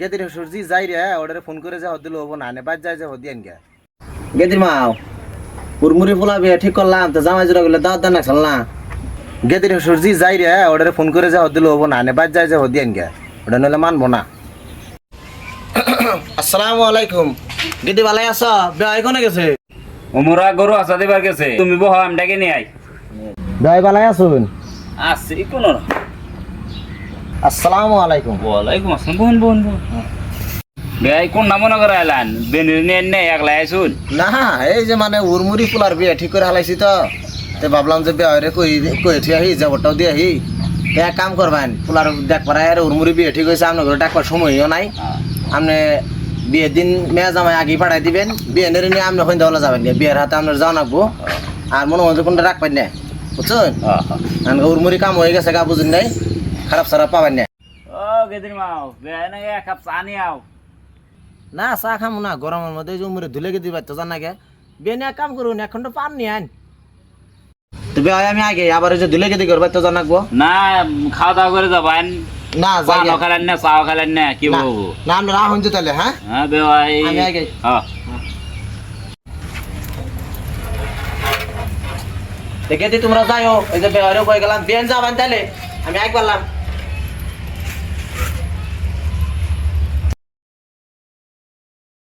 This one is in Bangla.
গেদির সূর্যি যাই রে ওটারে ফোন করে যা দিল হবো না নে বাদ যায় যে হদিয়ান গে গেদির মাও মুরমুরি পোলা বিয়ে ঠিক করলাম তো জামাই জোড়া গুলো দাওয়াত দান রাখছাল না গেদির সূর্যি যাই রে ওটারে ফোন করে যা দিল হবো না নে বাদ যায় যে হদিয়ান গে ওটা নইলে মানবো না। আসসালামু আলাইকুম গেদি ভালাই আছো বেয়াই কোনে গেছে ওমরা গরু আসা দিবার গেছে তুমি বহ আমি ডাকে নিয়ে আই বেয়াই ভালাই আছুন আসছি কোন আসসালামু আলাইকুম ওয়ালাইকুম আসসালাম বোন বোন বোন বেয়াই কোন নাম মনে করে আইলান বেনির নিয়ে নে একলা আইছুন না এই যে মানে উরমুরি পোলার বিয়ে ঠিক করে হালাইছি তো ভাবলাম যে বেয়াই রে কই ঠিক আহি যাবটাও দিয়ে আহি এক কাম করবেন পোলার দেখ পারায় আর উরমুরি বিয়ে ঠিক হয়েছে আপনার ঘরে ডাকবার সময়ও নাই আপনি বিয়ের দিন মেয়া জামাই আগে পাঠাই দিবেন বিয়ে নিয়ে আপনি ওখানে দেওয়া যাবেন বিয়ের হাতে আপনার যাওয়া নাকবো আর মনে মধ্যে কোনটা রাখবেন না বুঝছেন উরমুরি কাম হয়ে গেছে গা বুঝুন নাই খারাপ সারাপ পাবেন না। ও গেদির মাও বেয়াই না এক কাপ চা নিয়ে আও না চা খামো না গরমের মধ্যে উমরে ধুলে গেদি পারতো জান নাকি বিয়ে নিয়ে কাম করুন এখন তো পান নি আন তো বেয়াই আমি আগে আবার যে ধুলে গেদি করবে তো জানাকবো না খাওয়া দাওয়া করে যাবেন না পান খালেন না চাও খালেন না কি বলবো না আমরা রাহুন যে তাহলে হ্যাঁ হ্যাঁ বেয়াই আমি আগে হ্যাঁ দেখে তোমরা যাইও এই যে বেয়ারে কয়ে গেলাম বিয়ে যাবেন তাহলে আমি আগে বললাম